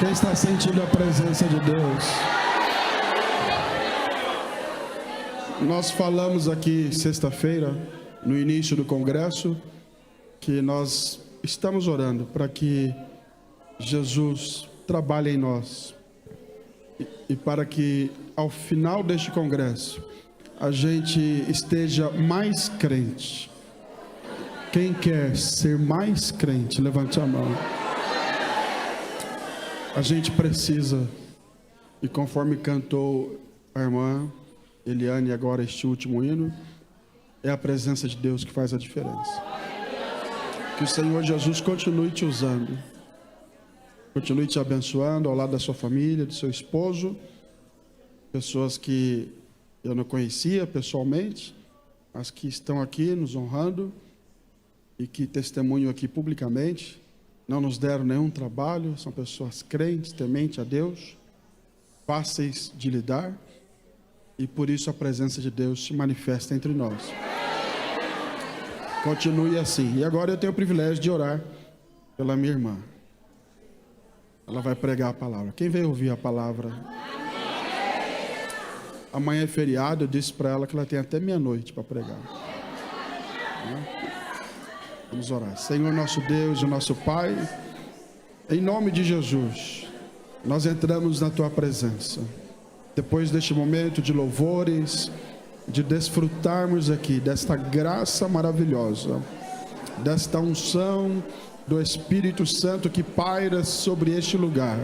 Quem está sentindo a presença de Deus? Nós falamos aqui sexta-feira, no início do congresso, que nós estamos orando para que Jesus trabalhe em nós e para que ao final deste congresso a gente esteja mais crente. Quem quer ser mais crente, levante a mão. A gente precisa, e conforme cantou a irmã Eliane agora este último hino, é a presença de Deus que faz a diferença. Que o Senhor Jesus continue te usando, continue te abençoando ao lado da sua família, do seu esposo, pessoas que eu não conhecia pessoalmente, mas que estão aqui nos honrando e que testemunham aqui publicamente. Não nos deram nenhum trabalho, são pessoas crentes, tementes a Deus, fáceis de lidar, e por isso a presença de Deus se manifesta entre nós. Continue assim. E agora eu tenho o privilégio de orar pela minha irmã. Ela vai pregar a palavra. Quem veio ouvir a palavra? Amanhã é feriado, eu disse para ela que ela tem até meia-noite para pregar. Vamos orar. Senhor nosso Deus e nosso Pai, em nome de Jesus, nós entramos na Tua presença. Depois deste momento de louvores, de desfrutarmos aqui desta graça maravilhosa, desta unção do Espírito Santo que paira sobre este lugar.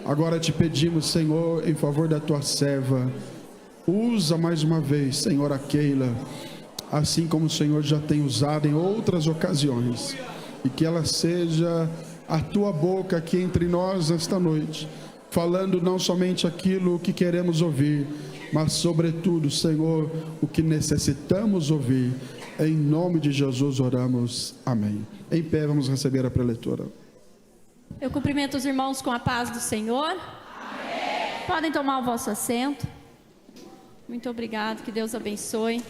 Agora te pedimos, Senhor, em favor da Tua serva, usa mais uma vez, Senhor, a Keila, assim como o Senhor já tem usado em outras ocasiões, e que ela seja a Tua boca aqui entre nós esta noite, falando não somente aquilo que queremos ouvir, mas sobretudo, Senhor, o que necessitamos ouvir. Em nome de Jesus oramos, amém. Em pé, vamos receber a preleitura. Eu cumprimento os irmãos com a paz do Senhor. Amém. Podem tomar o vosso assento. Muito obrigado, que Deus abençoe.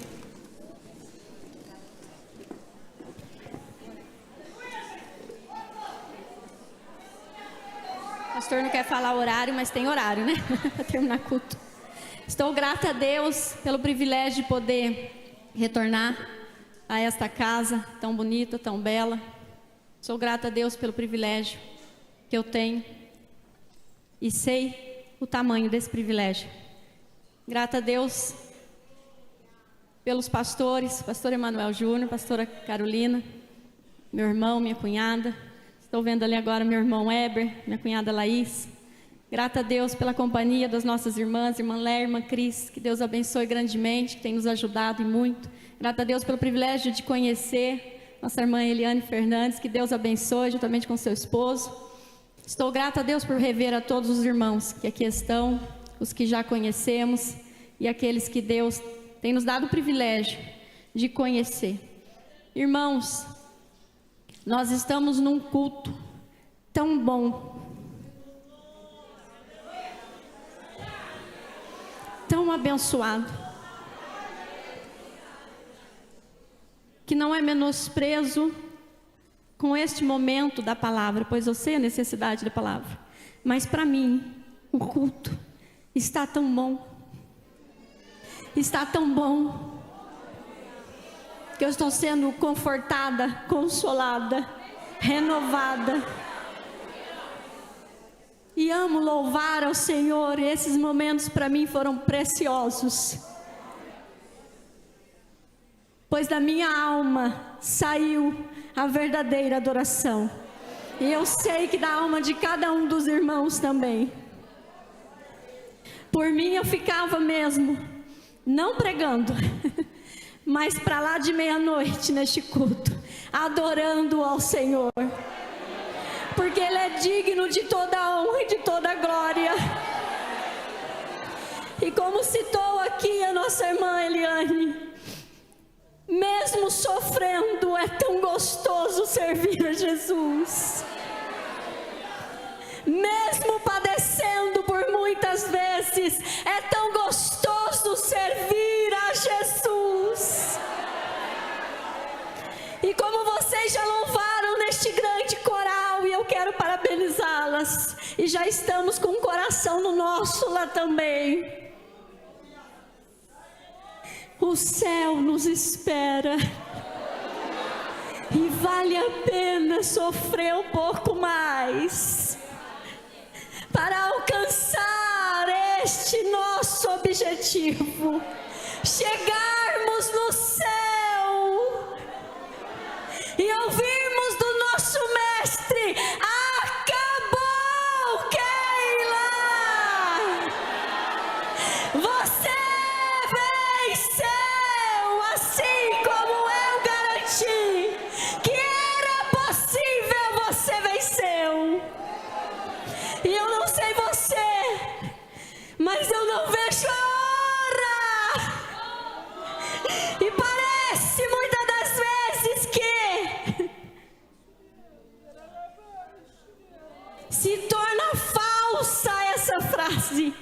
O pastor não quer falar horário, mas tem horário, né? Para terminar culto. Estou grata a Deus pelo privilégio de poder retornar a esta casa tão bonita, tão bela. Sou grata a Deus pelo privilégio que eu tenho e sei o tamanho desse privilégio. Grata a Deus pelos pastores, pastor Emanuel Júnior, pastora Carolina, meu irmão, minha cunhada. Estou vendo ali agora meu irmão Eber, minha cunhada Laís. Grata a Deus pela companhia das nossas irmãs, irmã Léa, irmã Cris, que Deus abençoe grandemente, que tem nos ajudado e muito. Grata a Deus pelo privilégio de conhecer nossa irmã Eliane Fernandes, que Deus abençoe juntamente com seu esposo. Estou grata a Deus por rever a todos os irmãos que aqui estão, os que já conhecemos e aqueles que Deus tem nos dado o privilégio de conhecer. Irmãos, nós estamos num culto tão bom, tão abençoado, que não é menosprezo com este momento da palavra, pois eu sei a necessidade da palavra, mas para mim o culto está tão bom, que eu estou sendo confortada, consolada, renovada. E amo louvar ao Senhor, e esses momentos para mim foram preciosos. Pois da minha alma saiu a verdadeira adoração. E eu sei que da alma de cada um dos irmãos também. Por mim eu ficava mesmo, não pregando, mas para lá de meia-noite neste culto, adorando ao Senhor. Porque Ele é digno de toda a honra e de toda a glória. E como citou aqui a nossa irmã Eliane, mesmo sofrendo, é tão gostoso servir a Jesus. Mesmo padecendo por muitas vezes, é tão gostoso servir a Jesus. E como vocês já louvaram neste grande coral, e eu quero parabenizá-las, paz, e já estamos com o coração no nosso lá também. O céu nos espera, e vale a pena sofrer um pouco mais, para alcançar este nosso objetivo, chegarmos no céu e ouvirmos do nosso mestre: acabou, Keila, você venceu, assim como eu garanti que era possível, você venceu. E eu não sei você, mas eu não vejo a hora. E parece muitas das vezes que se torna falsa essa frase.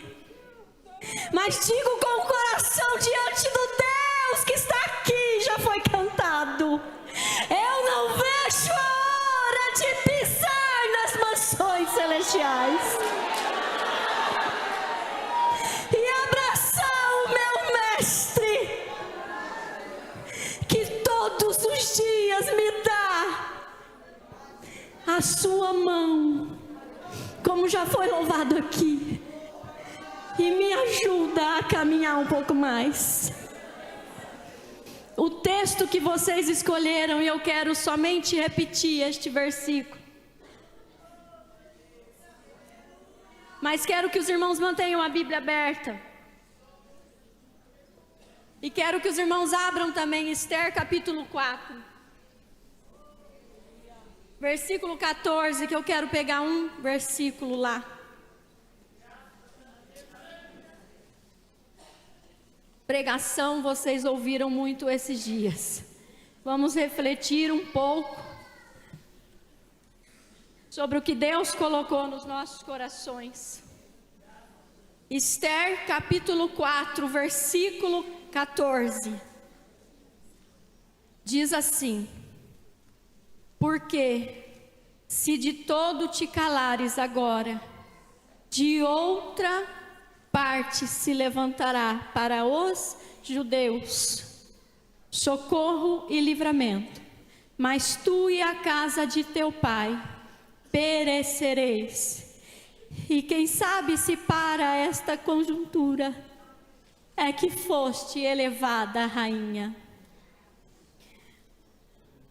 Mas digo com o coração diante do Deus que está aqui, já foi cantado: eu não vejo a hora de pisar nas mansões celestiais e abraçar o meu mestre, que todos os dias me dá a sua mão, como já foi louvado aqui, e me ajuda a caminhar um pouco mais. O texto que vocês escolheram, e eu quero somente repetir este versículo, mas quero que os irmãos mantenham a Bíblia aberta, e quero que os irmãos abram também Esther capítulo 4, versículo 14, que eu quero pegar um versículo lá. Pregação vocês ouviram muito esses dias. Vamos refletir um pouco sobre o que Deus colocou nos nossos corações. Esther capítulo 4, versículo 14. Diz assim: porque se de todo te calares agora, de outra parte se levantará para os judeus socorro e livramento, mas tu e a casa de teu pai perecereis. E quem sabe se para esta conjuntura é que foste elevada, rainha.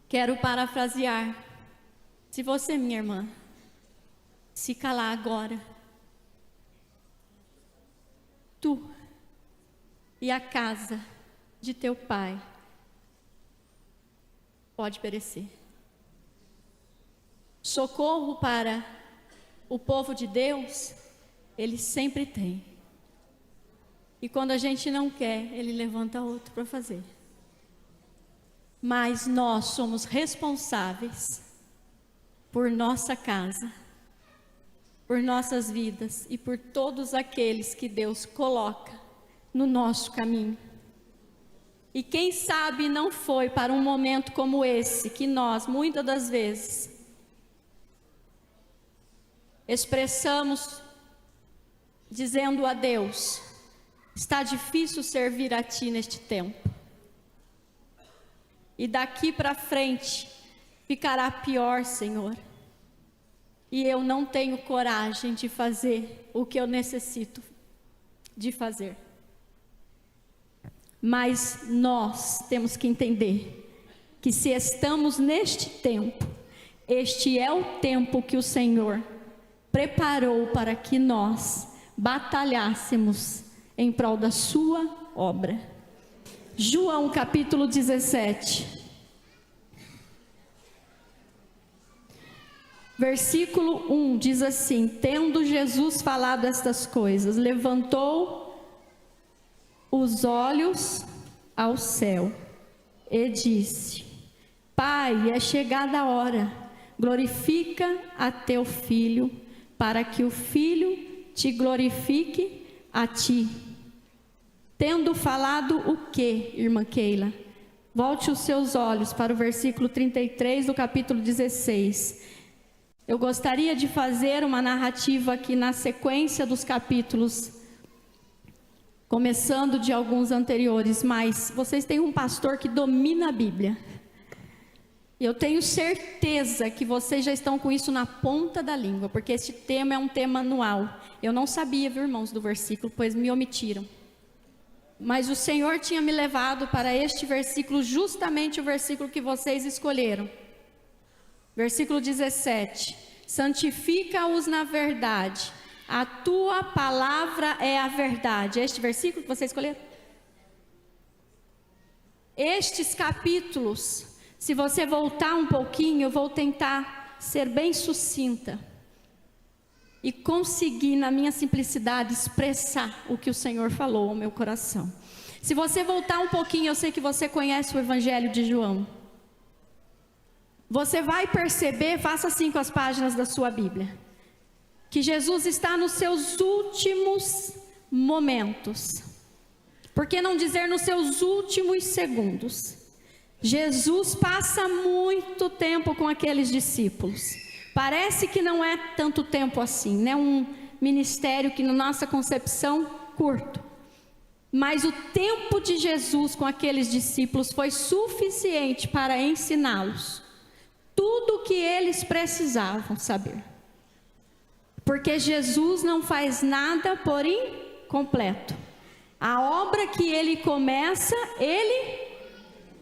Quero parafrasear: se você, minha irmã, se calar agora, tu e a casa de teu pai pode perecer. Socorro para o povo de Deus, ele sempre tem. E quando a gente não quer, ele levanta outro para fazer. Mas nós somos responsáveis por nossa casa, por nossas vidas e por todos aqueles que Deus coloca no nosso caminho. E quem sabe não foi para um momento como esse que nós, muitas das vezes, expressamos dizendo a Deus: está difícil servir a Ti neste tempo. E daqui para frente ficará pior, Senhor. E eu não tenho coragem de fazer o que eu necessito de fazer. Mas nós temos que entender que se estamos neste tempo, este é o tempo que o Senhor preparou para que nós batalhássemos em prol da sua obra. João capítulo 17. Versículo 1 diz assim: tendo Jesus falado estas coisas, levantou os olhos ao céu e disse: Pai, é chegada a hora, glorifica a teu Filho, para que o Filho te glorifique a ti. Tendo falado o que, irmã Keila? Volte os seus olhos para o versículo 33 do capítulo 16. Eu gostaria de fazer uma narrativa aqui na sequência dos capítulos, começando de alguns anteriores, mas vocês têm um pastor que domina a Bíblia. Eu tenho certeza que vocês já estão com isso na ponta da língua, porque este tema é um tema anual. Eu não sabia, viu, irmãos, do versículo, pois me omitiram. Mas o Senhor tinha me levado para este versículo, justamente o versículo que vocês escolheram. Versículo 17: santifica-os na verdade, a tua palavra é a verdade. É este versículo que vocês escolheram? Estes capítulos, se você voltar um pouquinho, eu vou tentar ser bem sucinta e conseguir, na minha simplicidade, expressar o que o Senhor falou ao meu coração. Se você voltar um pouquinho, eu sei que você conhece o Evangelho de João. Você vai perceber, faça assim com as páginas da sua Bíblia, que Jesus está nos seus últimos momentos. Por que não dizer nos seus últimos segundos? Jesus passa muito tempo com aqueles discípulos. Parece que não é tanto tempo assim, né? Um ministério que na nossa concepção, curto. Mas o tempo de Jesus com aqueles discípulos foi suficiente para ensiná-los tudo o que eles precisavam saber. Porque Jesus não faz nada por incompleto. A obra que ele começa, ele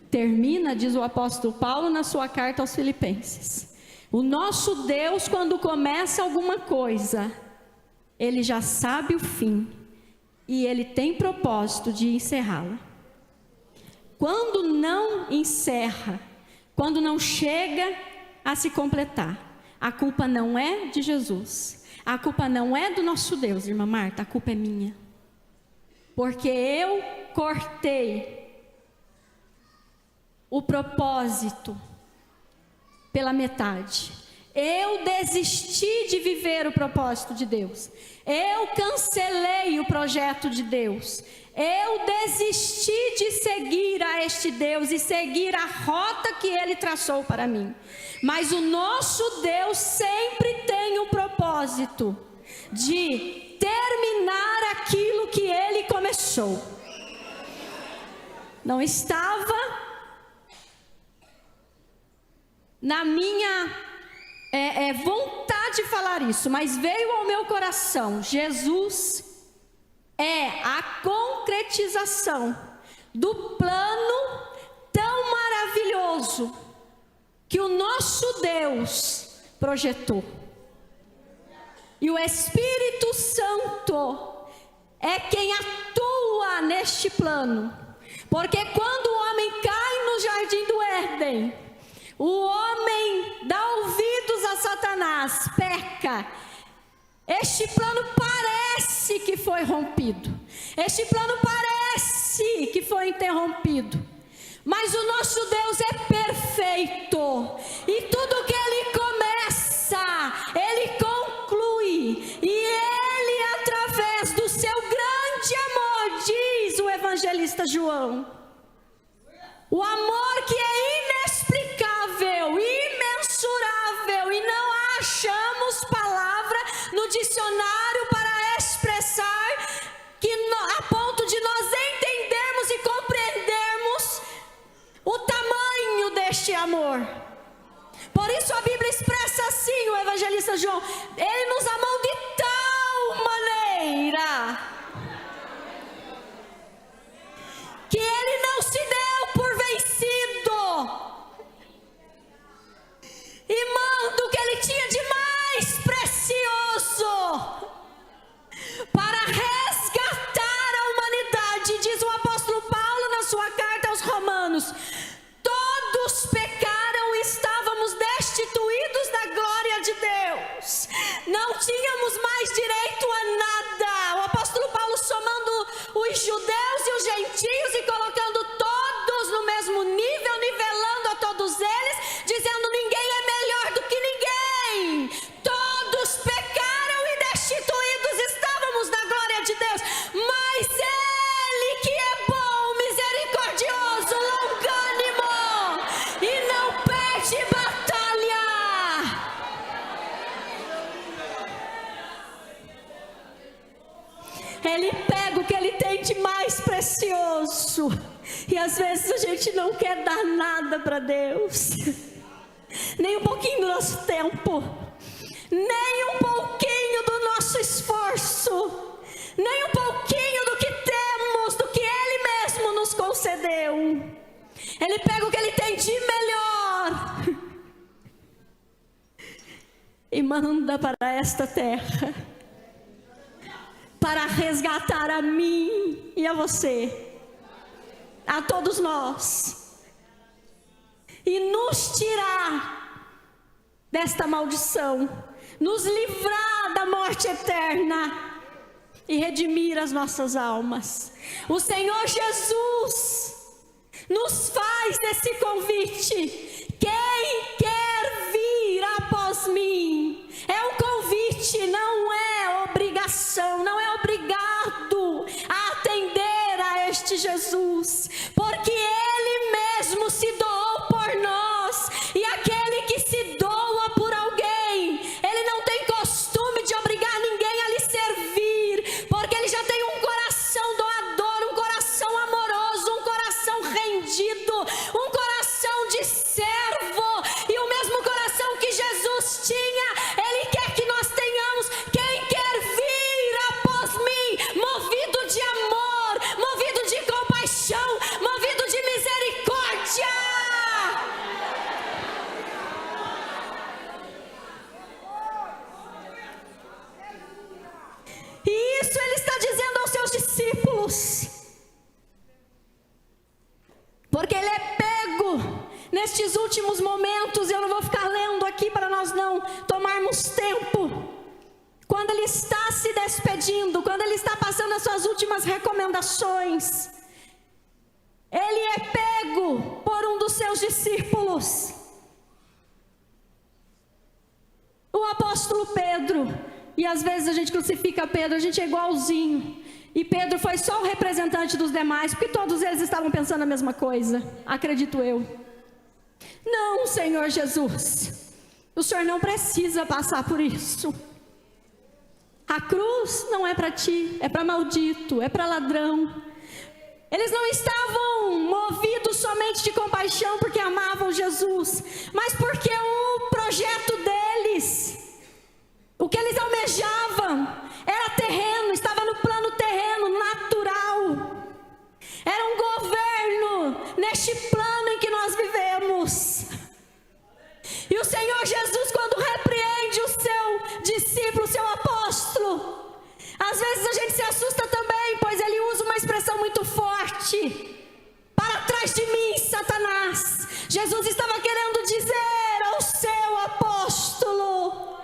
termina, diz o apóstolo Paulo na sua carta aos Filipenses. O nosso Deus, quando começa alguma coisa, ele já sabe o fim e ele tem propósito de encerrá-la. Quando não encerra, quando não chega a se completar, a culpa não é de Jesus, a culpa não é do nosso Deus, irmã Marta, a culpa é minha, porque eu cortei o propósito pela metade. Eu desisti de viver o propósito de Deus. Eu cancelei o projeto de Deus. Eu desisti de seguir a este Deus e seguir a rota que Ele traçou para mim. Mas o nosso Deus sempre tem um propósito de terminar aquilo que Ele começou. Não estava na minha vontade de falar isso, mas veio ao meu coração. Jesus é a concretização do plano tão maravilhoso que o nosso Deus projetou. E o Espírito Santo é quem atua neste plano, porque quando o homem cai no jardim do Éden, o homem dá ouvidos a Satanás, peca. Este plano parece que foi rompido. Este plano parece que foi interrompido. Mas o nosso Deus é perfeito. E tudo que Ele começa, Ele conclui. E Ele, através do seu grande amor, diz o evangelista João, o amor que é inexplicável, imensurável, e não achamos palavra no dicionário para expressar, que a ponto de nós entendermos e compreendermos o tamanho deste amor. Por isso a Bíblia expressa assim, o evangelista João: Ele nos amou de tal maneira que Ele não se deu por vencido, e manda o que Ele tinha de mais precioso para resgatar a humanidade. Diz o apóstolo Paulo na sua carta aos Romanos: todos pecaram e estávamos destituídos da glória de Deus, não tínhamos mais direito a nada. O apóstolo Paulo somando os judeus e os gentios e colocando todos no mesmo nível, nivelando a todos eles, dizendo: ninguém é melhor do que ninguém, todos pecaram e destituídos estávamos da glória de Deus, mas Ele que é bom, misericordioso, longânimo e não perde batalha, Ele pega o que Ele tem de mais precioso. E às vezes a gente não quer dar nada para Deus, nem um pouquinho do nosso tempo, nem um pouquinho do nosso esforço, nem um pouquinho do que temos, do que Ele mesmo nos concedeu. Ele pega o que Ele tem de melhor e manda para esta terra, para resgatar a mim e a você, a todos nós, e nos tirar desta maldição, nos livrar da morte eterna e redimir as nossas almas. O Senhor Jesus nos faz esse convite: quem quer vir após mim? É um convite, não é obrigação, não é obrigado a atender a este Jesus, porque Ele mesmo se doou por nós, e aquele que se doa por alguém, Ele não tem costume de obrigar ninguém a lhe servir, porque Ele já tem um coração doador, um coração amoroso, um coração rendido, um coração de servo, e o mesmo coração que Jesus tinha, Ele quer que nós tenhamos. Quem quer vir após mim, movido de amor, movido de compaixão, movido de misericórdia? E isso Ele está dizendo aos seus discípulos, porque Ele é pego nestes últimos momentos. Eu não vou ficar lendo aqui para nós não tomarmos tempo. Quando Ele está se despedindo, quando Ele está passando as suas últimas recomendações, Ele é pego por um dos seus discípulos, o apóstolo Pedro. E às vezes a gente crucifica Pedro, a gente é igualzinho. E Pedro foi só o representante dos demais, porque todos eles estavam pensando a mesma coisa, acredito eu. Não, Senhor Jesus, o Senhor não precisa passar por isso. A cruz não é para ti, é para maldito, é para ladrão. Eles não estavam movidos somente de compaixão porque amavam Jesus, mas porque o projeto deles, o que eles almejavam, era terreno, estava no plano terreno, natural. Era um governo neste plano em que nós vivemos. E o Senhor Jesus, quando repreende o seu discípulo, o seu apóstolo, às vezes a gente se assusta também, pois ele usa uma expressão muito forte: para trás de mim, Satanás. Jesus estava querendo dizer ao seu apóstolo: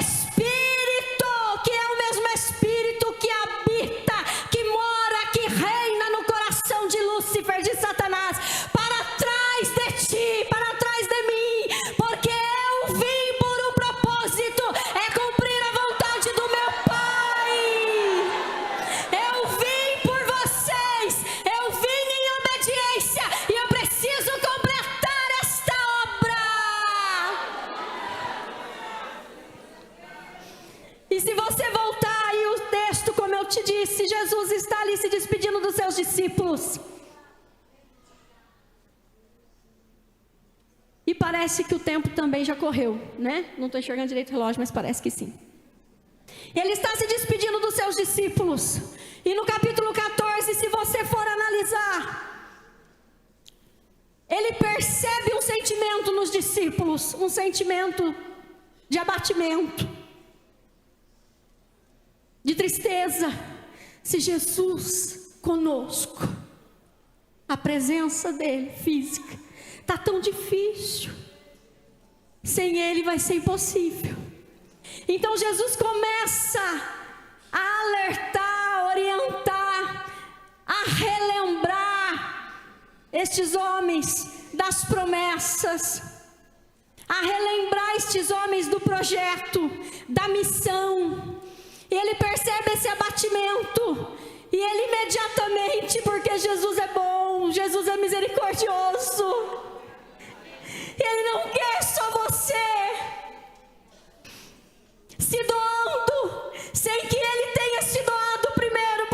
Espírito, que é o mesmo Espírito que habita, que mora, que reina no coração de Lúcifer, de Satanás, para trás de ti, para trás de mim, porque eu vim por um propósito, é cumprir a vontade do meu Pai. Eu vim por vocês, eu vim em obediência, e eu preciso completar esta obra. E se você voltar aí o texto, como eu te disse, Jesus está ali se despedindo dos seus discípulos. E parece que o tempo também já correu, né? Não estou enxergando direito o relógio, mas parece que sim. Ele está se despedindo dos seus discípulos. E no capítulo 14, se você for analisar, ele percebe um sentimento nos discípulos, um sentimento de abatimento, de tristeza. Se Jesus conosco, a presença dele física está tão difícil, sem ele vai ser impossível. Então Jesus começa a alertar, orientar, a relembrar estes homens das promessas, a relembrar estes homens do projeto, da missão. E ele percebe esse abatimento, e ele imediatamente, porque Jesus é bom, Jesus é misericordioso, ele não quer só você se doando, sem que ele tenha se doado primeiro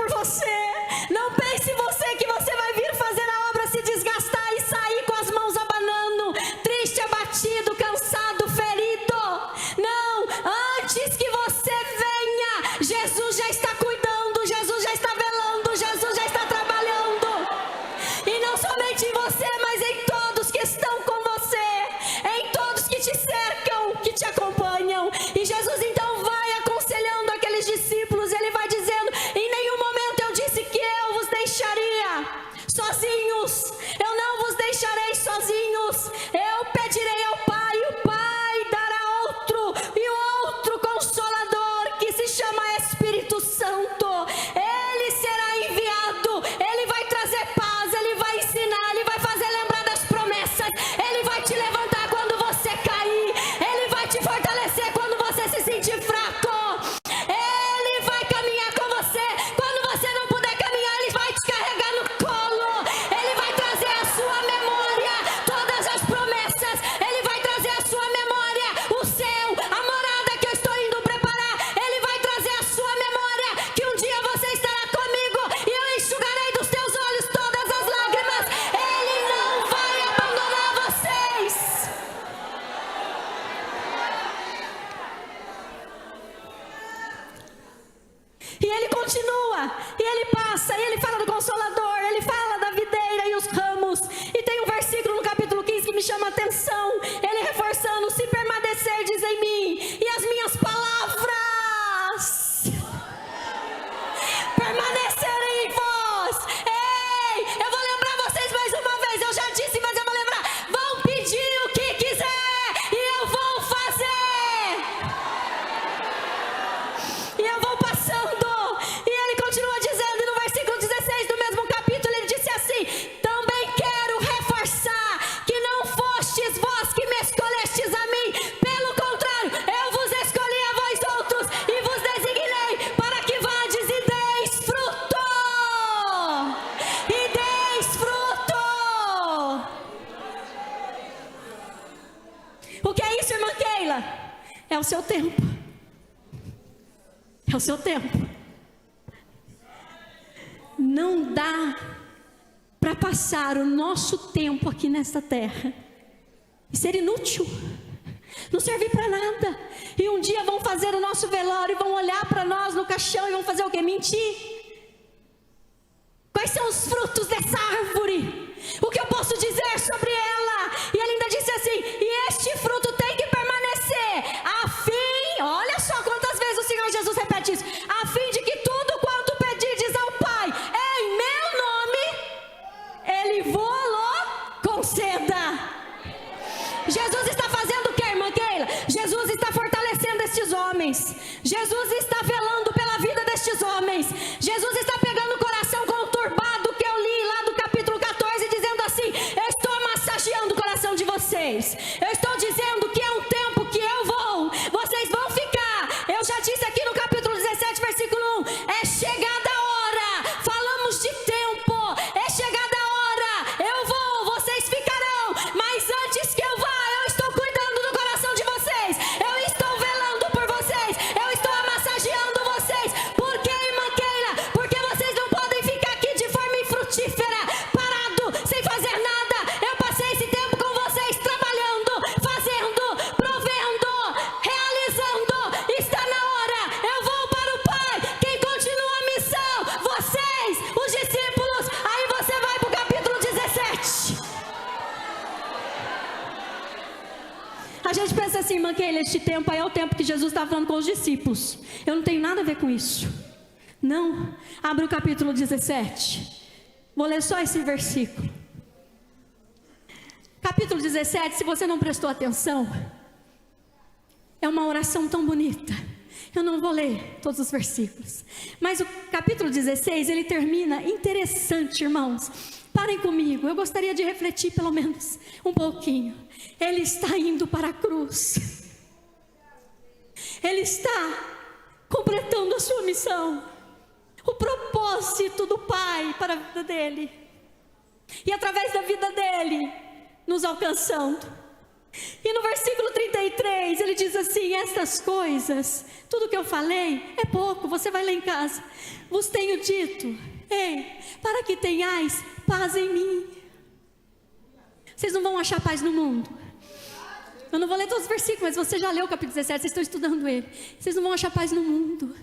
continua, e ele passa, e ele fala do Consolador, ele fala da videira e os ramos. E tem um versículo no capítulo 15 que me chama a atenção, ele reforçando: se permanecerdes em mim e as minhas palavras permanecerem em vós. Ei, eu vou lembrar vocês mais uma vez, eu já disse, mas eu vou lembrar: vão pedir o que quiser e eu vou fazer. E eu vou passando, e ele continua dizendo no versículo 16 do mesmo capítulo, ele disse assim: também quero reforçar que não fostes vós que me escolhestes a mim, pelo contrário, eu vos escolhi a vós outros e vos designei para que vades e deis fruto. E deis fruto. O que é isso, irmã Keila? É o seu tempo. É o seu tempo. Não dá para passar o nosso tempo aqui nesta terra e ser inútil, não servir para nada. E um dia vão fazer o nosso velório e vão olhar para nós no caixão e vão fazer o quê? Mentir. Quais são os frutos dessa árvore? O que eu posso dizer sobre ela? E ele ainda disse assim: e este fruto tem que permanecer, a fim, olha só quantas vezes o Senhor Jesus repete isso, a fim de que tudo quanto pedirdes ao Pai em meu nome, Ele vô-lo conceda. Jesus está fazendo o que, irmã Keila? Jesus está fortalecendo estes homens. Jesus está velando pela vida destes homens. Jesus está pegando o coração conturbado que eu li lá do capítulo 14, dizendo assim: eu estou massageando o coração de vocês. Eu estou dizendo que é um tempo que eu vou, vocês vão ficar. Eu já disse aqui no capítulo 17, versículo 1, é chegada a hora. Falamos de tempo, é chegada a hora. Eu vou, vocês ficarão, mas antes que eu vá, eu estou cuidando do coração de vocês, eu estou velando por vocês, eu estou massageando vocês. Por quê, irmã Keila? Porque vocês não podem ficar aqui de forma infrutífera, parado, sem fazer nada. Eu passei esse tempo com vocês, trabalhando, fazendo, provendo, realizando. Está na hora, eu vou para o Pai. Quem continua a missão? Vocês, os discípulos. Aí você vai para o capítulo 17. A gente pensa assim, irmã Keila, este tempo aí é o tempo que Jesus está falando com os discípulos. Eu não tenho nada a ver com isso. Não, abre o capítulo 17. Vou ler só esse versículo. Capítulo 17, se você não prestou atenção, é uma oração tão bonita. Eu não vou ler todos os versículos, mas o capítulo 16, ele termina interessante, irmãos. Parem comigo, eu gostaria de refletir pelo menos um pouquinho. Ele está indo para a cruz. Ele está completando a sua missão, o propósito do Pai para a vida dele, e através da vida dele, nos alcançando. E no versículo 33, ele diz assim: estas coisas, tudo que eu falei, é pouco, você vai lá em casa. Vos tenho dito, para que tenhais paz em mim. Vocês não vão achar paz no mundo. Eu não vou ler todos os versículos, mas você já leu o capítulo 17, vocês estão estudando ele. Vocês não vão achar paz no mundo.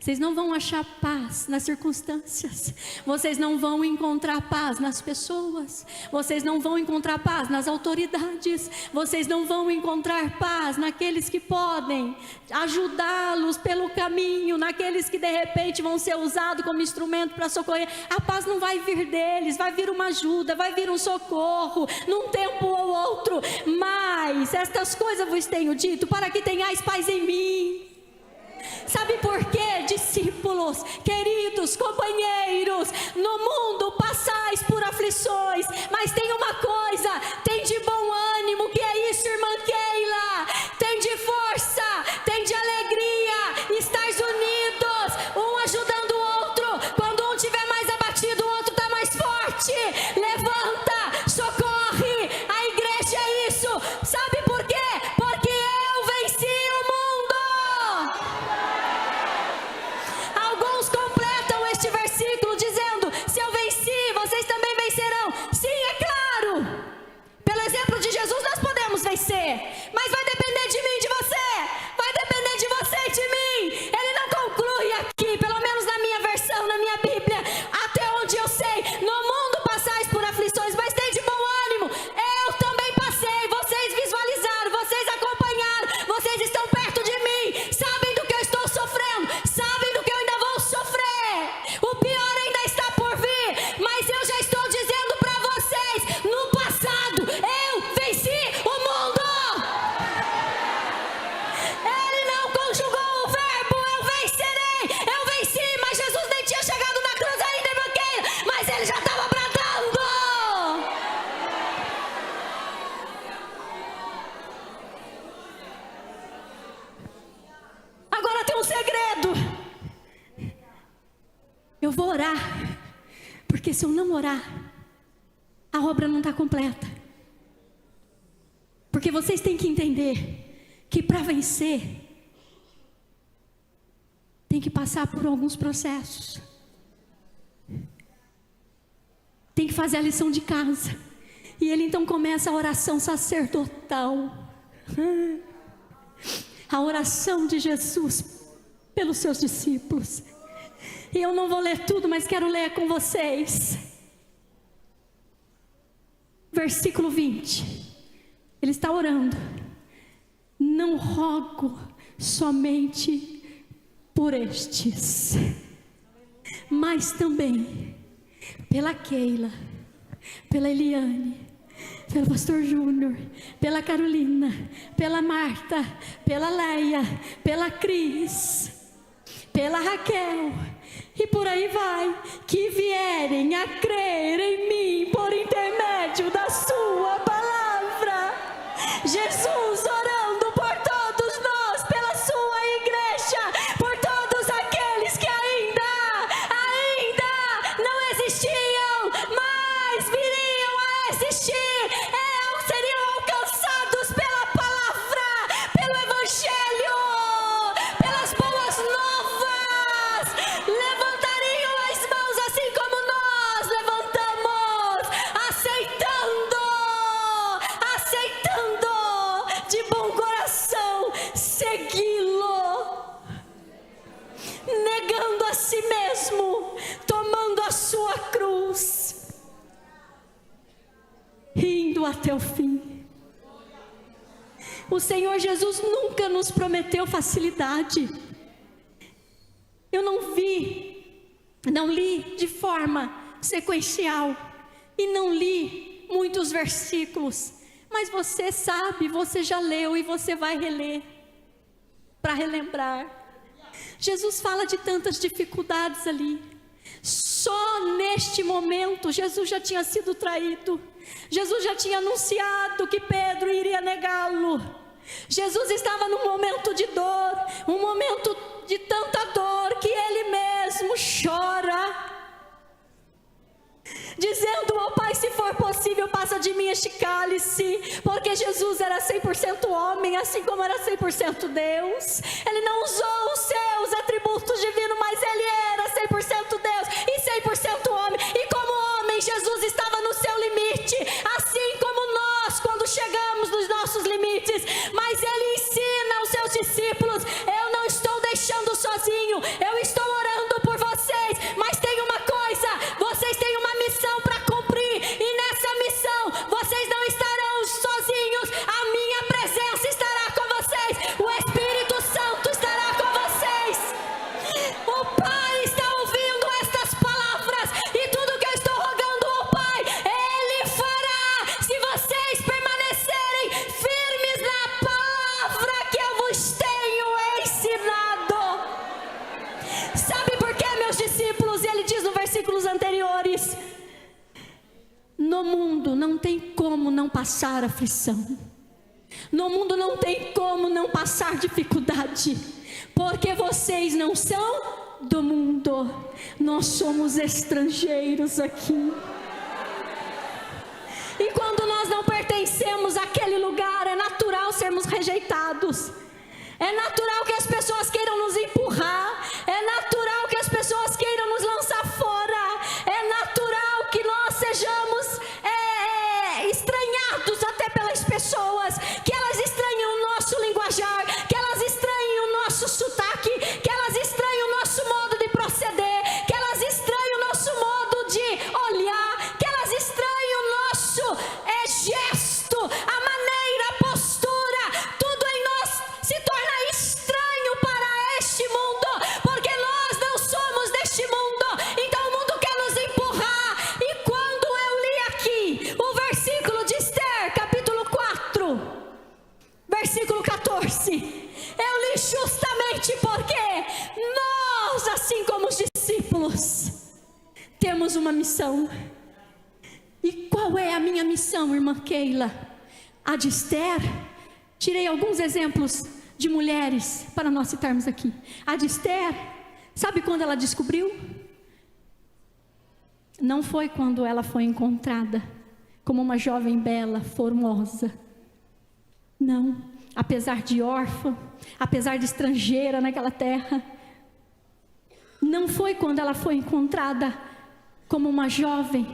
Vocês não vão achar paz nas circunstâncias. Vocês não vão encontrar paz nas pessoas. Vocês não vão encontrar paz nas autoridades. Vocês não vão encontrar paz naqueles que podem ajudá-los pelo caminho, naqueles que de repente vão ser usados como instrumento para socorrer. A paz não vai vir deles, vai vir uma ajuda, vai vir um socorro, num tempo ou outro. Mas estas coisas vos tenho dito, para que tenhais paz em mim. Sabe por quê, discípulos, queridos, companheiros? No mundo passais por aflições, mas tem uma coisa: tem de bom ânimo. Que é isso, irmã Keila? Tem de força, tem de alegria, estáis unidos, um ajudando o outro. Quando um estiver mais abatido, o outro está mais forte. Levanta, socorre, a igreja é isso. Sabe por quê? Porque eu venci o mundo. Alguns completam este versículo dizendo: se eu venci, vocês também vencerão. Sim, é claro. Pelo exemplo medo. Eu vou orar, porque se eu não orar, a obra não está completa. Porque vocês têm que entender que para vencer, tem que passar por alguns processos. Tem que fazer a lição de casa. E ele então começa a oração sacerdotal. A oração de Jesus pelos seus discípulos. E eu não vou ler tudo, mas quero ler com vocês. Versículo 20. Ele está orando. Não rogo somente por estes, mas também pela Keila, pela Eliane, pelo pastor Júnior, pela Carolina, pela Marta, pela Leia, pela Cris, pela Raquel, e por aí vai, que vierem a crer em mim por intermédio da sua palavra. Jesus orando por todos nós, pela sua igreja, por todos aqueles que ainda não existiam, mas viriam a existir, seriam alcançados pela palavra, pelo evangelho, pelas boas novas, levantariam as mãos assim como nós levantamos, aceitando de bom coração segui-lo, negando a si mesmo, tomando a sua cruz, indo até o fim. O Senhor Jesus nunca nos prometeu facilidade. Eu não li de forma sequencial e não li muitos versículos, mas você sabe, você já leu e você vai reler para relembrar. Jesus fala de tantas dificuldades ali. Só neste momento Jesus já tinha sido traído. Jesus já tinha anunciado que Pedro iria negá-lo. Jesus estava num momento de dor, um momento de tanta dor que ele mesmo chora, dizendo: ó Pai, se for possível, passa de mim este cálice. Porque Jesus era 100% homem, assim como era 100% Deus. Ele não usou os seus atributos divinos, mas ele era 100% Deus e 100% homem. E como homem, Jesus estava no seu limite, assim como nós, quando chegamos nos nossos limites. Mas ele ensina aos seus discípulos: eu não estou deixando sozinho, eu estou orando por vocês. Mas tem uma coisa, vocês têm uma missão para cumprir, e nessa missão vocês não estarão sozinhos. A minha presença estará com vocês, o Espírito Santo estará com vocês. O Pai está ouvindo estas palavras, e tudo que eu estou rogando ao Pai, Ele fará, se vocês permanecerem firmes na palavra que eu vos tenho ensinado. Sabe por quê, meus discípulos? Ele diz nos versículos anteriores: no mundo não tem como não passar aflição, no mundo não tem como não passar dificuldade, porque vocês não são do mundo, nós somos estrangeiros aqui. E quando nós não pertencemos àquele lugar, é natural sermos rejeitados, é natural que as pessoas queiram nos empurrar, é natural que as pessoas queiram nos lançar fora, é natural que nós sejamos estranhados até pelas pessoas, que elas estranhem o nosso linguajar, que elas estranhem o nosso sotaque, que elas estranhem o nosso modo de proceder, que elas estranhem o nosso modo de olhar, que elas estranhem o nosso gesto, a maneira, a postura, tudo em nós se torna estranho para este mundo, porque nós não somos deste mundo. Então o mundo quer nos empurrar. E quando eu li aqui o versículo de Esther, capítulo 4, versículo 14, eu li justamente porque nós, assim como os discípulos, temos uma missão. E qual é a minha missão, irmã Keila? A de Esther? Tirei alguns exemplos de mulheres para nós citarmos aqui. A de Esther, sabe quando ela descobriu? Não foi quando ela foi encontrada como uma jovem bela, formosa. Não, apesar de órfã, apesar de estrangeira naquela terra, não foi quando ela foi encontrada como uma jovem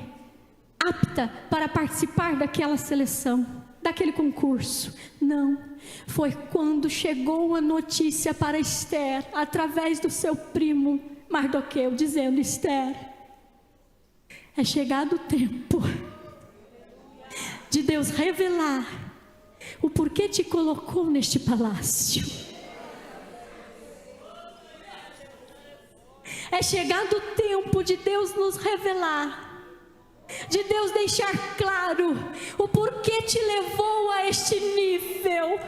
apta para participar daquela seleção, daquele concurso. Não, foi quando chegou a notícia para Esther, através do seu primo Mardoqueu, dizendo: Esther, é chegado o tempo de Deus revelar o porquê te colocou neste palácio. É chegado o tempo de Deus nos revelar, de Deus deixar claro o porquê te levou a este nível.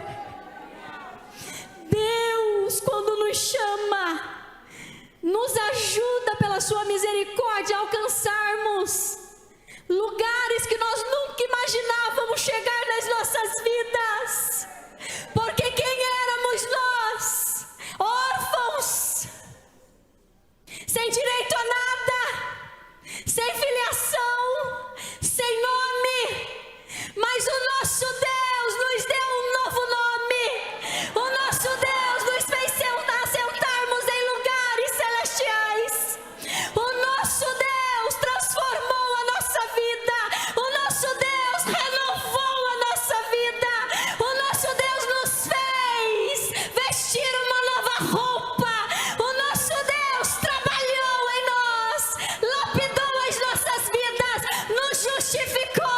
Deus, quando nos chama, nos ajuda pela sua misericórdia a alcançarmos lugares que nós nunca imaginávamos chegar nas nossas vidas. Porque quem éramos nós? Órfãos, sem direito a nada, sem filiação, sem nome, mas o nosso Deus nos deu um novo nome. O nosso Deus nos fez assentarmos em lugares celestiais. O nosso Deus transformou a nossa vida. O nosso Deus renovou a nossa vida. O nosso Deus nos fez vestir uma nova roupa. O nosso Deus trabalhou em nós, lapidou as nossas vidas, nos justificou,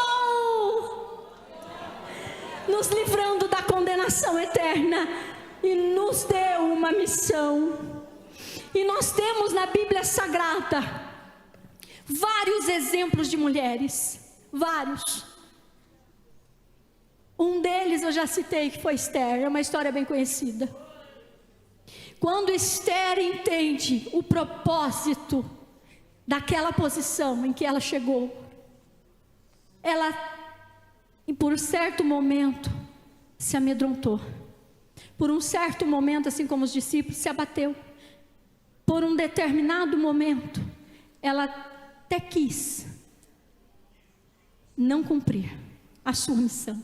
nos livrando da condenação eterna e nos deu uma missão. E nós temos na Bíblia Sagrada vários exemplos de mulheres, vários. Um deles eu já citei, que foi Esther, é uma história bem conhecida. Quando Esther entende o propósito daquela posição em que ela chegou, ela, por um certo momento, se amedrontou. Por um certo momento, assim como os discípulos, se abateu. Por um determinado momento, ela até quis não cumprir a sua missão.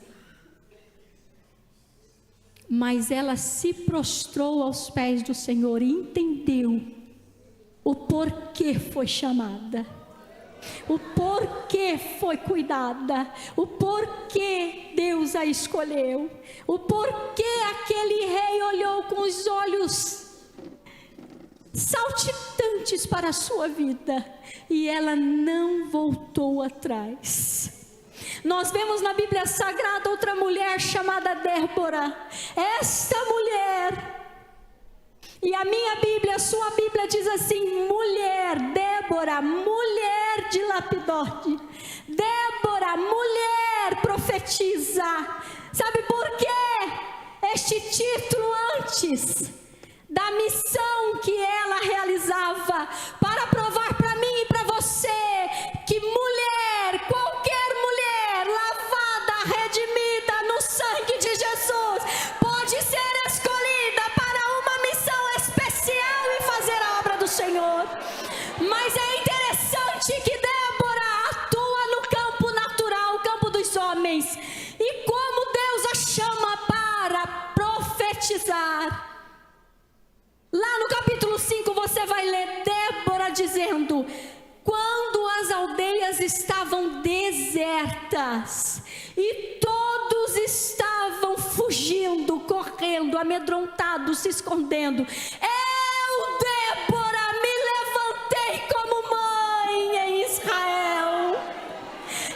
Mas ela se prostrou aos pés do Senhor e entendeu o porquê foi chamada, o porquê foi cuidada, o porquê Deus a escolheu, o porquê aquele rei olhou com os olhos saltitantes para a sua vida e ela não voltou atrás. Nós vemos na Bíblia Sagrada outra mulher chamada Débora. Esta mulher, e a minha Bíblia, a sua Bíblia diz assim: mulher, Débora, mulher de Lapidote. Débora, mulher profetiza. Sabe por quê? Este título antes da missão que ela realizava, para provar para mim e para você que mulher, qualquer mulher lavada, redimida no sangue de Jesus, pode ser escolhida para uma missão especial e fazer a obra do Senhor. Mas é interessante que Débora atua no campo natural, o campo dos homens, e como Deus a chama para profetizar. Lá no capítulo 5 você vai ler Débora dizendo: quando as aldeias estavam desertas e todos estavam fugindo, correndo, amedrontados, se escondendo, eu, Débora, me levantei como mãe em Israel.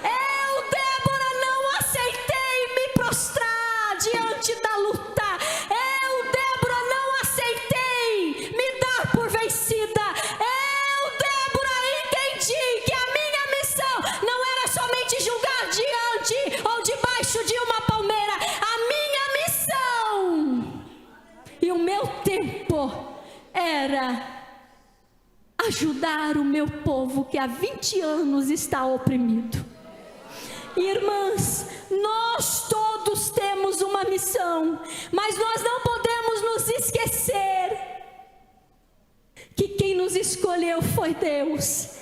Eu, Débora, não aceitei me prostrar diante da luta. Eu, Débora, não aceitei me dar por vencida. Eu, Débora, entendi que a minha missão não era somente julgar diante ou debaixo de uma palmeira. A minha missão e o meu tempo era ajudar o meu povo que há 20 anos está oprimido. Irmãs, nós todos temos uma missão, mas nós não podemos nos esquecer que quem nos escolheu foi Deus.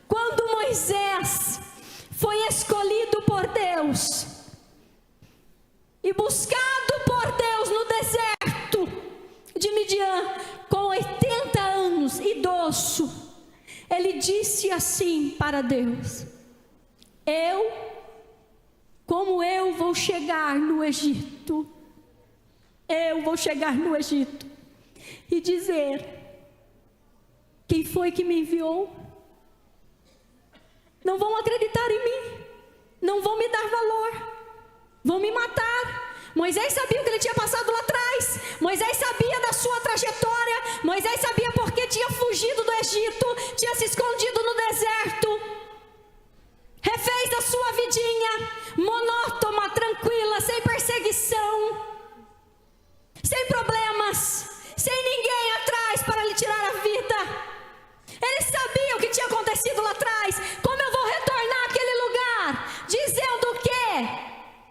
Quando Moisés foi escolhido por Deus e buscado por Deus no deserto de Midian, com 80 anos, idoso, ele disse assim para Deus: como eu vou chegar no Egito? Eu vou chegar no Egito e dizer: quem foi que me enviou? Não vão acreditar em mim, não vão me dar valor, vão me matar. Moisés sabia o que ele tinha passado lá atrás, Moisés sabia da sua trajetória, Moisés sabia porque tinha fugido do Egito, tinha se escondido no deserto, refez a sua vidinha monótona, tranquila, sem perseguição, sem problemas, sem ninguém atrás para lhe tirar a vida. Ele sabia o que tinha acontecido lá atrás. Como eu vou retornar àquele lugar dizendo que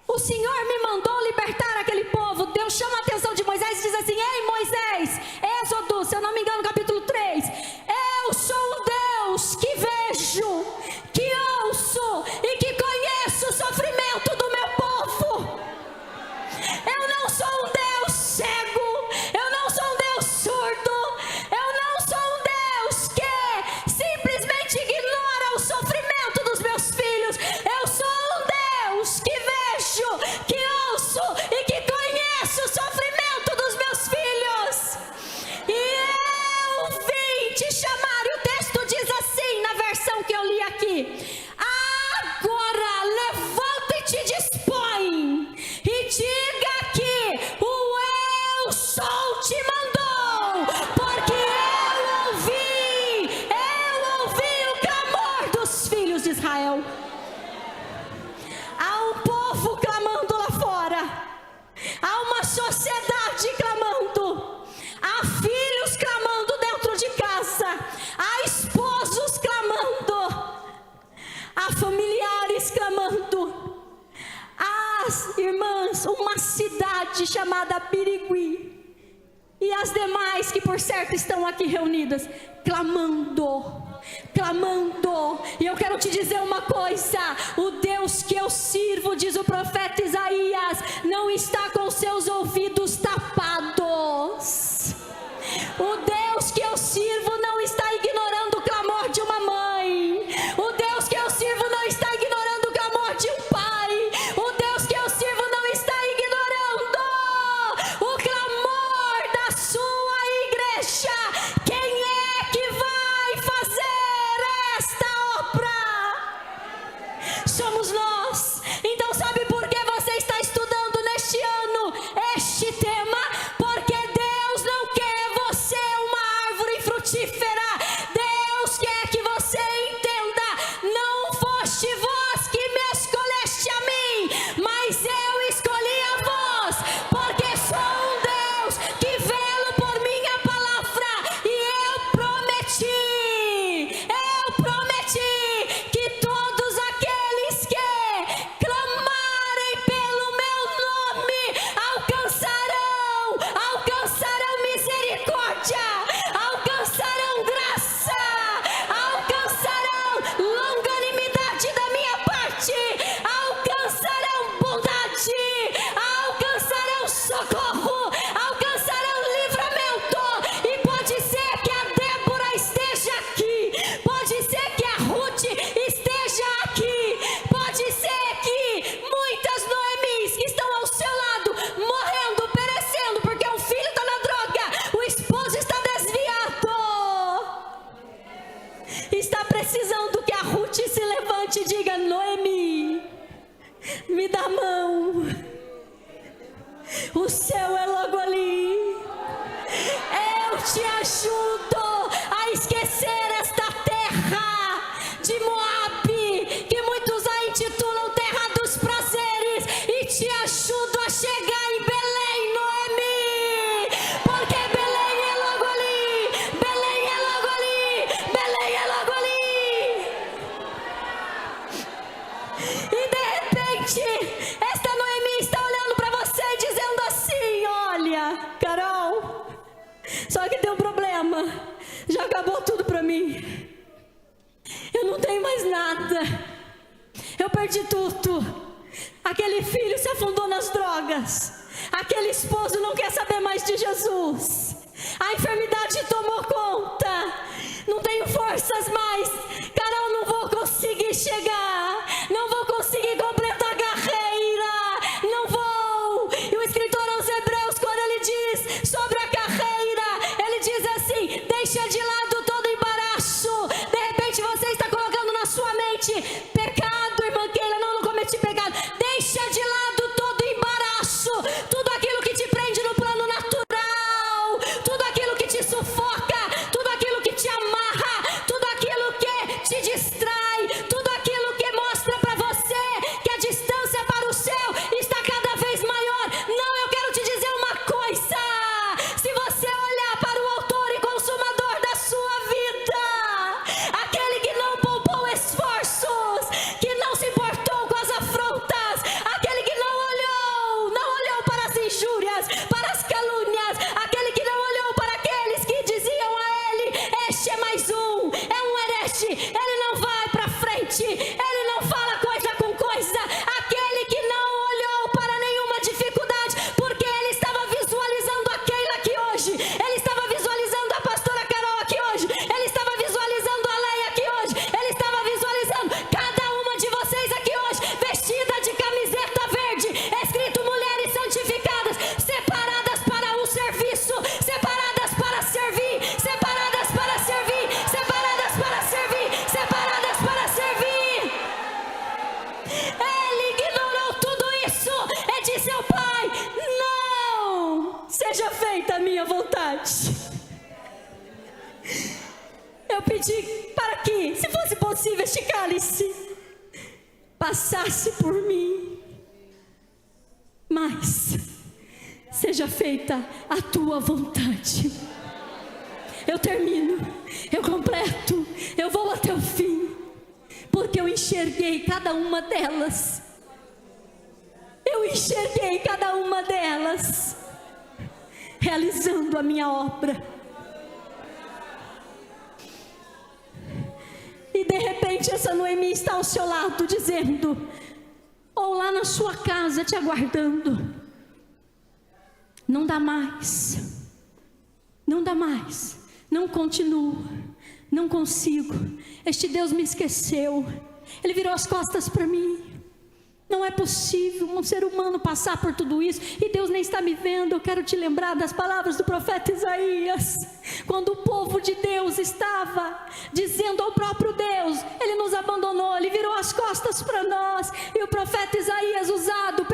o Senhor me mandou libertar aquele povo? Deus chama a atenção de Moisés e diz assim: ei Moisés, Êxodo, se eu não me engano, capítulo 3, eu sou um Deus que vejo, que ouço e que conheço o sofrimento do meu povo. Eu não sou um Deus cego, eu não sou um Deus surdo, eu não sou um Deus que simplesmente ignora o sofrimento dos meus filhos. Eu sou um Deus que vejo, que ouço e que conheço o sofrimento dos meus filhos. E eu vim te chamar, e o texto diz assim, na versão que eu li aqui: agora levanta e te dispõe, e diga que o eu sou te mandou, porque eu ouvi o clamor dos filhos de Israel. Há um povo clamando lá fora, há uma sociedade clamando, há filhos clamando dentro de casa, há esposos clamando, há familiares clamando, há, irmãs, uma cidade chamada Birigui e as demais que por certo estão aqui reunidas, clamando. E eu quero te dizer uma coisa: o Deus que eu sirvo, diz o profeta Isaías, não está com seus ouvidos tapados. O Deus que eu sirvo não está ignorando o clamor de uma mãe. O Deus que eu sirvo não está ignorando o clamor de um pai. O Deus que eu sirvo não está ignorando o clamor da sua igreja. Quem é que vai fazer esta obra? Somos nós. Então sabe por que você está estudando neste ano este tema? Porque Deus não quer você uma árvore frutífera. Deus quer que você entenda: não foste vós que me escolheste a mim, mas eu escolhi a vós, porque sou um Deus que velo por minha palavra. E eu prometi que todos aqueles que clamarem pelo meu nome alcançarão misericórdia, alcançarão graça, alcançarão longanimidade da minha parte, alcançarão bondade, alcançarão socorro, alcançarão livramento. E pode ser que a Débora esteja aqui, pode ser que a Ruth esteja aqui, pode ser que muitas Noemis que estão ao seu lado morrendo, perecendo, porque o filho está na droga, o esposo está desviado, está precisando que a Ruth se levante e diga: Noemi, me dá a mão, o céu é logo ali, eu te ajudo a esquecer esta terra de Moabe, que muitos a intitulam terra dos prazeres, e te ajudo a chegar em Belém, Noemi, porque Belém é logo ali, Belém é logo ali, Belém é logo ali. Só que tem um problema, já acabou tudo para mim. Eu não tenho mais nada. Eu perdi tudo. Aquele filho se afundou nas drogas. Aquele esposo não quer saber mais de Jesus. A enfermidade tomou conta. Não tenho forças mais. Carol, não vou conseguir chegar. Não vou conseguir completar a carreira. Não vou. E o escritor aos Hebreus, quando ele diz sobre a carreira, ele diz assim: deixa de lado todo embaraço. De repente você está colocando na sua mente: pecado, irmã Keila, não cometi pecado. Deixa de lado todo embaraço, tudo aquilo que te prende no plano natural, tudo aquilo que te sufoca, tudo aquilo que te amarra, tudo aquilo que te distrai, tudo aquilo que mostra para você que a distância para o céu está cada vez maior. Não, eu quero te dizer uma coisa: se você olhar para o autor e consumador da sua vida, aquele que não poupou esforços, que não se importou com as afrontas, aquele que não olhou para as injúrias, para as calúnias, aquele que não olhou para aqueles que diziam a ele: este é mais um, é um herege, ele não vai para frente, ele não fala coisa com coisa. Aquele que não olhou para nenhuma dificuldade, porque ele estava visualizando a Keila aqui hoje, ele estava visualizando a pastora Carol aqui hoje, ele estava visualizando a Leia aqui hoje, ele estava visualizando cada uma de vocês aqui hoje, vestida de camiseta verde, escrito mulheres santificadas, separadas para um serviço, separadas para servir, separadas para servir, separadas para servir, separadas para servir. Ele ignorou tudo isso e disse ao Pai: não, seja feita a minha vontade. Eu pedi para que, se fosse possível, este cálice passasse por mim, mas seja feita a tua vontade. Eu termino, eu completo, eu vou até o fim, porque eu enxerguei cada uma delas. Eu enxerguei cada uma delas realizando a minha obra. E de repente essa Noemi está ao seu lado dizendo, ou lá na sua casa te aguardando: não dá mais, não dá mais, não continuo, não consigo, este Deus me esqueceu, ele virou as costas para mim. Não é possível um ser humano passar por tudo isso e Deus nem está me vendo. Eu quero te lembrar das palavras do profeta Isaías, quando o povo de Deus estava dizendo ao próprio Deus: ele nos abandonou, ele virou as costas para nós. E o profeta Isaías, usado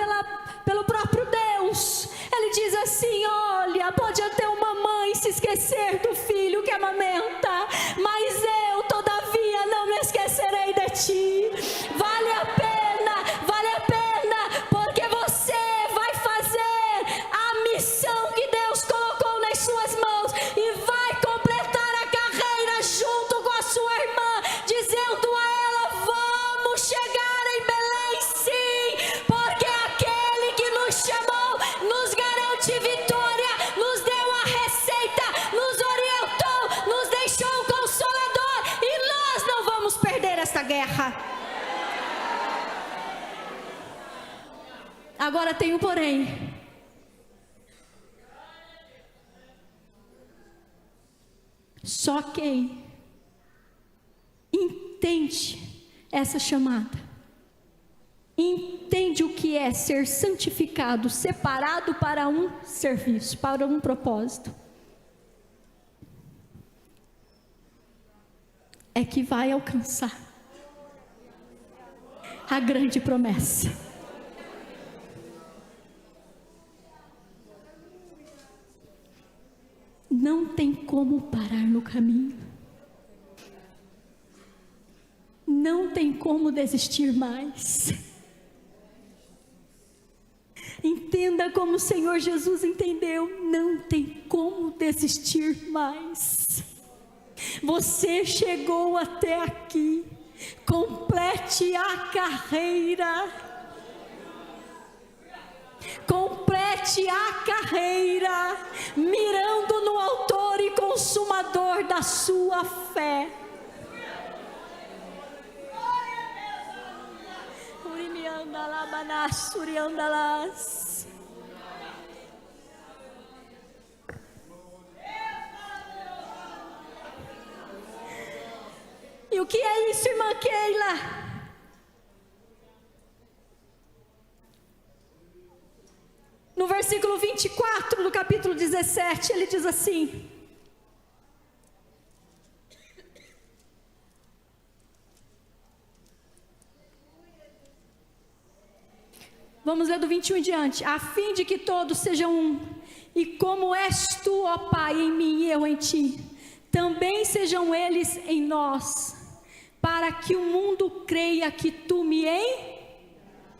pelo próprio Deus, ele diz assim: olha, pode até uma mãe se esquecer do filho que amamenta, mas eu todavia não me esquecerei de ti. Vale a pena, porque você vai fazer a missão que Deus colocou nas suas mãos e vai completar a carreira junto com a sua irmã, dizendo a ela: vamos chegar em Belém sim, porque aquele que nos chamou nos garante vitória, nos deu a receita, nos orientou, nos deixou o Consolador, e nós não vamos perder esta guerra. Agora tem um porém. Só quem entende essa chamada, entende o que é ser santificado, separado para um serviço, para um propósito, é que vai alcançar a grande promessa. Não tem como parar no caminho. Não tem como desistir mais. Entenda como o Senhor Jesus entendeu. Não tem como desistir mais. Você chegou até aqui. Complete a carreira. Complete a carreira, mirando no autor favor da sua fé. E o que é isso, irmã Keila? No versículo 24 do capítulo 17, ele diz assim: vamos ler do 21 em diante. A fim de que todos sejam um, e como és tu, ó Pai, em mim e eu em ti, também sejam eles em nós, para que o mundo creia que tu me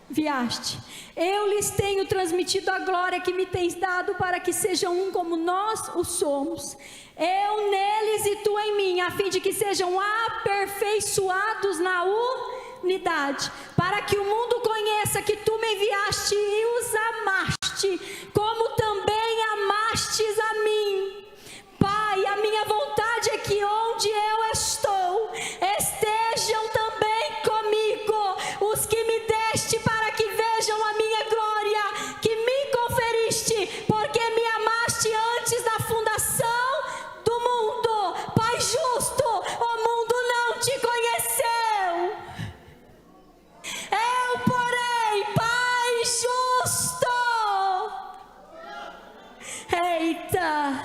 enviaste. Eu lhes tenho transmitido a glória que me tens dado, para que sejam um como nós o somos. Eu neles e tu em mim, a fim de que sejam aperfeiçoados na unidade, para que o mundo conheça que tu me enviaste e os amaste, como também amastes a mim. Pai, a minha vontade é que onde eu estou, estejam também comigo os que me deste, para que vejam a minha glória que me conferiste, porque me amaste antes da fundação do mundo. Pai justo, o mundo não te conheceu. Eu, porém, Pai justo. Eita!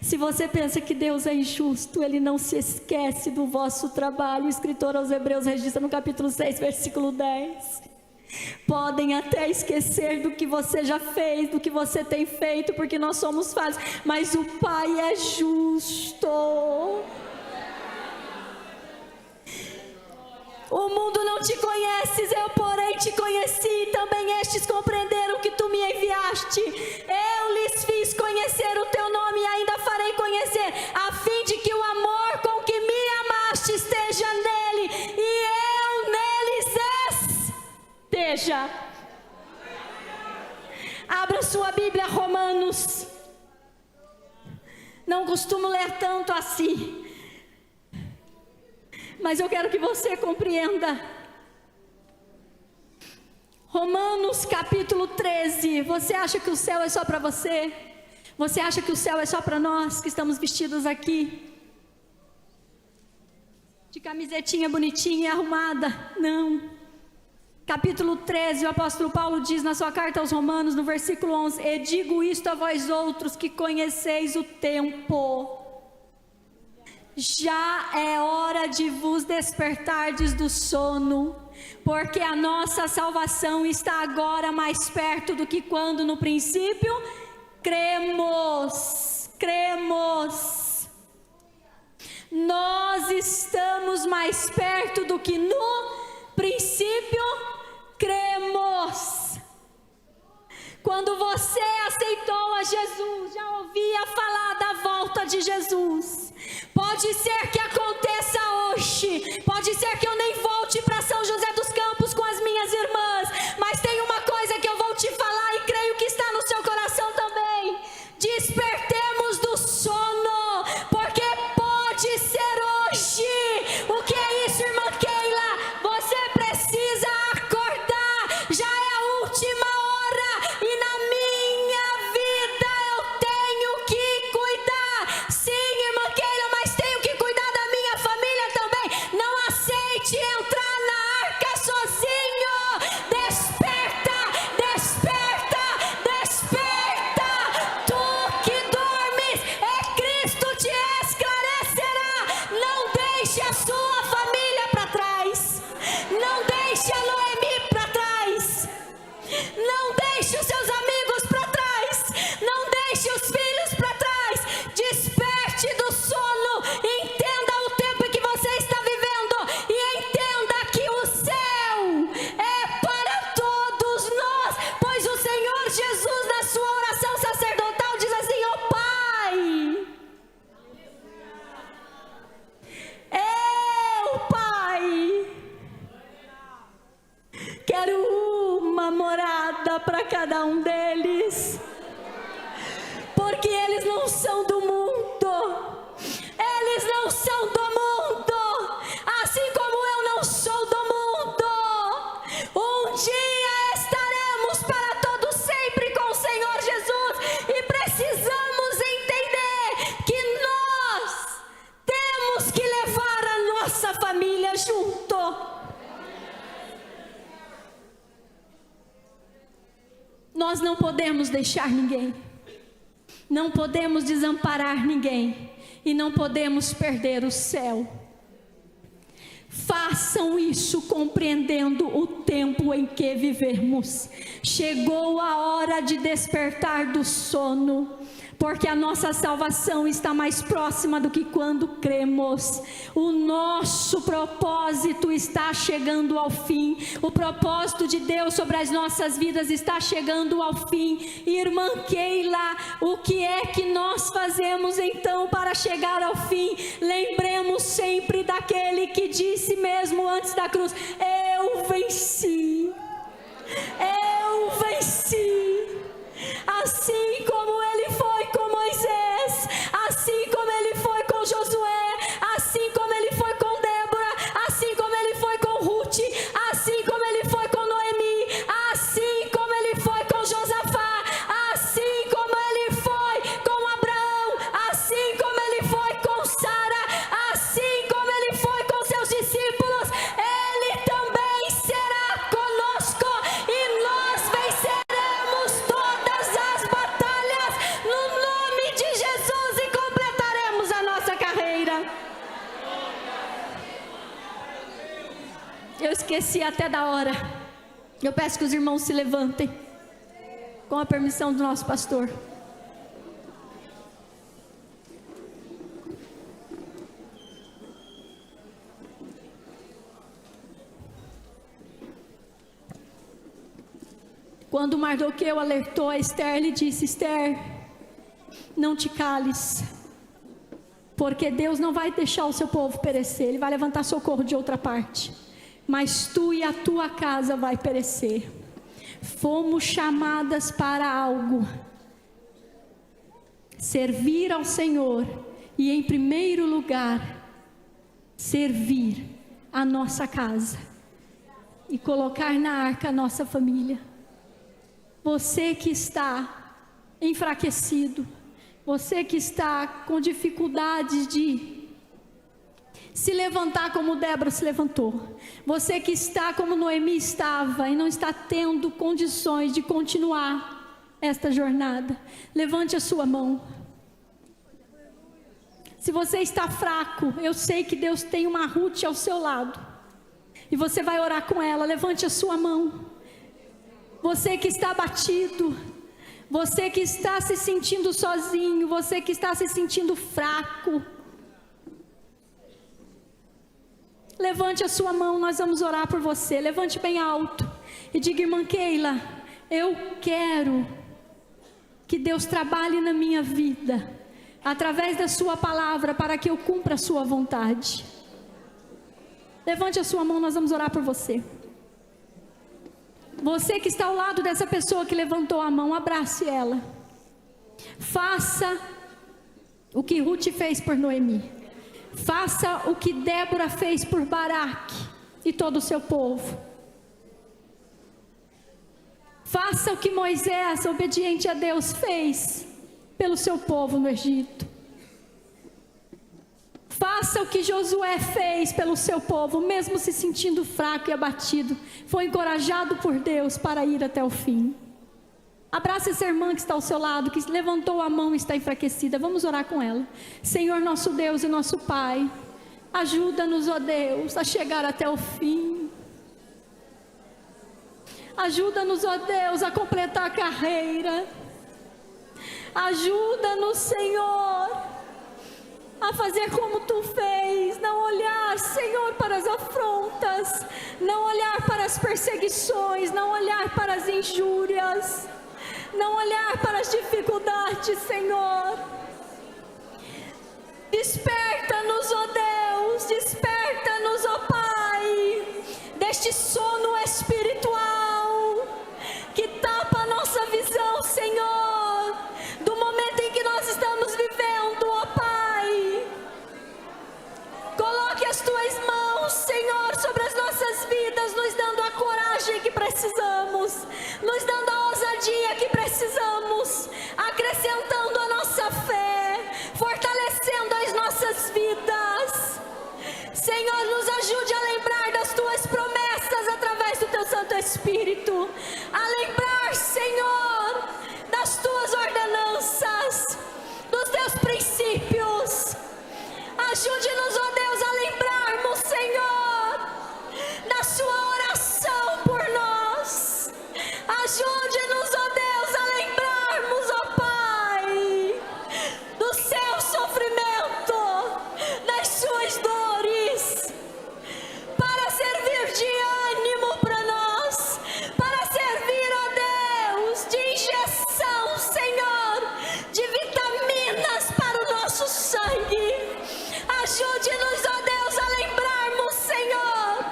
Se você pensa que Deus é injusto, Ele não se esquece do vosso trabalho. O escritor aos Hebreus registra no capítulo 6, versículo 10. Podem até esquecer do que você já fez, do que você tem feito, porque nós somos falhos, mas o Pai é justo. O mundo não te conheces, eu porém te conheci, também estes compreenderam que tu me enviaste. Eu lhes fiz conhecer o teu nome e ainda farei conhecer, a fim de que o amor com que me amaste esteja nele e eu neles esteja. Abra sua Bíblia, Romanos. Não costumo ler tanto assim, mas eu quero que você compreenda. Romanos capítulo 13. Você acha que o céu é só para você? Você acha que o céu é só para nós que estamos vestidos aqui de camisetinha bonitinha e arrumada? Não. Capítulo 13, o apóstolo Paulo diz na sua carta aos Romanos, no versículo 11: e digo isto a vós outros que conheceis o tempo. Já é hora de vos despertardes do sono, porque a nossa salvação está agora mais perto do que quando no princípio cremos. Nós estamos mais perto do que no princípio cremos. Quando você aceitou a Jesus, já ouvia falar da volta de Jesus. Pode ser que aconteça hoje, pode ser que eu nem volte para São José dos Campos com as minhas irmãs, mas tem uma coisa que eu vou te falar e creio que está no seu coração também: despertemos do sono, porque pode ser hoje. O que é isso, irmã Keila? Você precisa acordar, já é a última hora, e na minha vida eu tenho que cuidar. Sim, irmã Keila, mas tenho que cuidar da minha família também. Não aceite entrar na arca sozinho. Desperta, desperta, desperta. Tu que dormes, Cristo te esclarecerá. Não deixe a sua família para trás. Não deixe a Noemi para trás. Não deixe os seus amigos para trás. Não deixe os filhos para trás. Desperte do sono. Entenda o tempo em que você está vivendo. E entenda que o céu é para todos nós. Pois o Senhor Jesus, na sua oração sacerdotal, diz assim: ó Pai, eu, Pai, quero uma morada para cada um deles, porque eles não são do mundo. não podemos deixar ninguém, não podemos desamparar ninguém, e não podemos perder o céu. Façam isso compreendendo o tempo em que vivemos. Chegou a hora de despertar do sono, porque a nossa salvação está mais próxima do que quando cremos. O nosso propósito está chegando ao fim. O propósito de Deus sobre as nossas vidas está chegando ao fim. Irmã Keila, o que é que nós fazemos então para chegar ao fim? Lembremos sempre daquele que disse mesmo antes da cruz: eu venci. Eu venci. Assim como ele foi com Moisés, assim como ele foi com Josué, assim como ele foi com Débora, assim como ele foi com Ruth, assim como ele foi com Noemi, assim como ele foi com Josafá, assim como ele foi com Abraão, assim como ele foi com Sara, assim como ele foi com seus discípulos, ele também será conosco, e nós venceremos todas as batalhas no nome de Jesus e completaremos a nossa carreira. Eu esqueci até da hora. Eu peço que os irmãos se levantem, com a permissão do nosso pastor. Quando Mardoqueu alertou a Esther, ele disse: Esther, não te cales, porque Deus não vai deixar o seu povo perecer, Ele vai levantar socorro de outra parte, mas tu e a tua casa vai perecer. Fomos chamadas para algo: servir ao Senhor, e em primeiro lugar, servir a nossa casa, e colocar na arca a nossa família. Você que está enfraquecido, você que está com dificuldades de se levantar como Débora se levantou, você que está como Noemi estava e não está tendo condições de continuar esta jornada, levante a sua mão. Se você está fraco, eu sei que Deus tem uma Ruth ao seu lado, e você vai orar com ela. Levante a sua mão. Você que está abatido, você que está se sentindo sozinho, você que está se sentindo fraco, levante a sua mão, nós vamos orar por você. Levante bem alto e diga: irmã Keila, eu quero que Deus trabalhe na minha vida, através da sua palavra, para que eu cumpra a sua vontade. Levante a sua mão, nós vamos orar por você. Você que está ao lado dessa pessoa que levantou a mão, abrace ela. Faça o que Ruth fez por Noemi. Faça o que Débora fez por Baraque e todo o seu povo. Faça o que Moisés, obediente a Deus, fez pelo seu povo no Egito. Faça o que Josué fez pelo seu povo, mesmo se sentindo fraco e abatido, foi encorajado por Deus para ir até o fim. Abraça essa irmã que está ao seu lado, que levantou a mão e está enfraquecida. Vamos orar com ela. Senhor nosso Deus e nosso Pai, ajuda-nos, ó Deus, a chegar até o fim. Ajuda-nos, ó Deus, a completar a carreira. Ajuda-nos, Senhor, a fazer como Tu fez, não olhar, Senhor, para as afrontas, não olhar para as perseguições, não olhar para as injúrias, não olhar para as dificuldades, Senhor. Desperta-nos, ó Deus, desperta-nos, ó Pai, deste sono espiritual que tapa a nossa visão, Senhor, do momento em que nós estamos vivendo, ó Pai. Coloque as Tuas mãos, Senhor, sobre as nossas vidas, nos dando a coragem que precisamos, nos dando a ousadia que precisamos, acrescentando a nossa fé, fortalecendo as nossas vidas. Senhor, nos ajude a lembrar das Tuas promessas através do Teu Santo Espírito, a lembrar, Senhor, Ajude-nos, ó Deus, a lembrarmos, Senhor, da sua oração por nós. Ajude-nos, ó Deus, a lembrarmos, ó Pai, do seu sofrimento, das suas dores, para servir de ânimo para nós, para servir, ó Deus, de injeção, Senhor, de vitaminas para o nosso sangue. Ajude-nos, ó Deus, a lembrarmos, Senhor,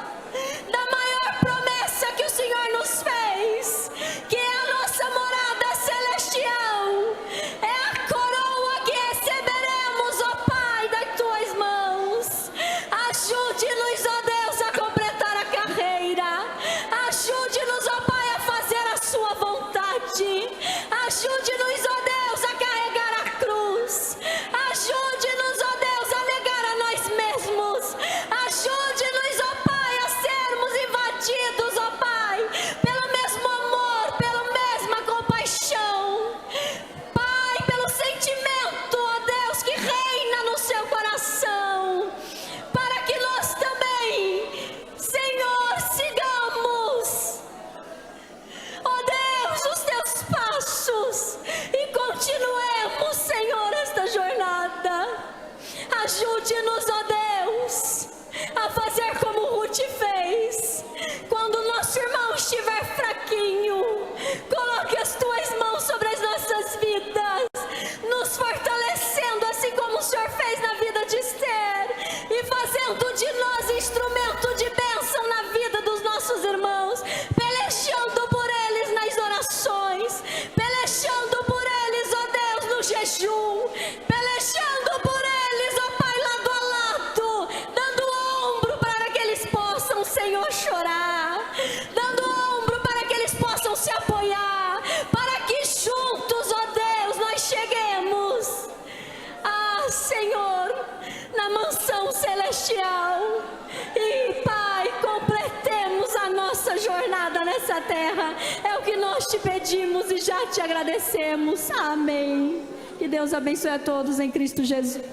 da maior promessa que o Senhor nos fez, que é a nossa morada celestial, é a coroa que receberemos, ó Pai, das tuas mãos. Ajude-nos, ó Deus, a completar a carreira. Ajude-nos, ó Pai, a fazer a sua vontade. Ajude-nos, ó Deus, a carregar a cruz. Ajude-nos, ó Deus, a negar a nós mesmos. Ajude-nos, ó Pai, a sermos invadidos, ó Pai, pelo mesmo amor, pela mesma compaixão. Pai, pelo sentimento, ó Deus, que reina no seu coração, para que nós também, Senhor, sigamos, ó Deus, os teus passos e continuemos, Senhor, esta jornada. Ajude-nos, ó Deus, a fazer como Ruth fez. Quando o nosso irmão estiver fraquinho, coloque as tuas mãos sobre as nossas vidas, nos fortalecendo, assim como o Senhor fez na vida de Esther, e fazendo de nós instrumento de bênção na vida dos nossos irmãos, pelejando por eles nas orações, pelejando por eles, ó Deus, no jejum, pelejando por eles, ó Pai, lado a lado, dando ombro para que eles possam, Senhor, chorar, dando ombro para que eles possam se apoiar, para que juntos, ó Deus, nós cheguemos, Senhor, na mansão celestial. E, Pai, completemos a nossa jornada nessa terra. É o que nós te pedimos e já te agradecemos. Amém. Que Deus abençoe a todos em Cristo Jesus.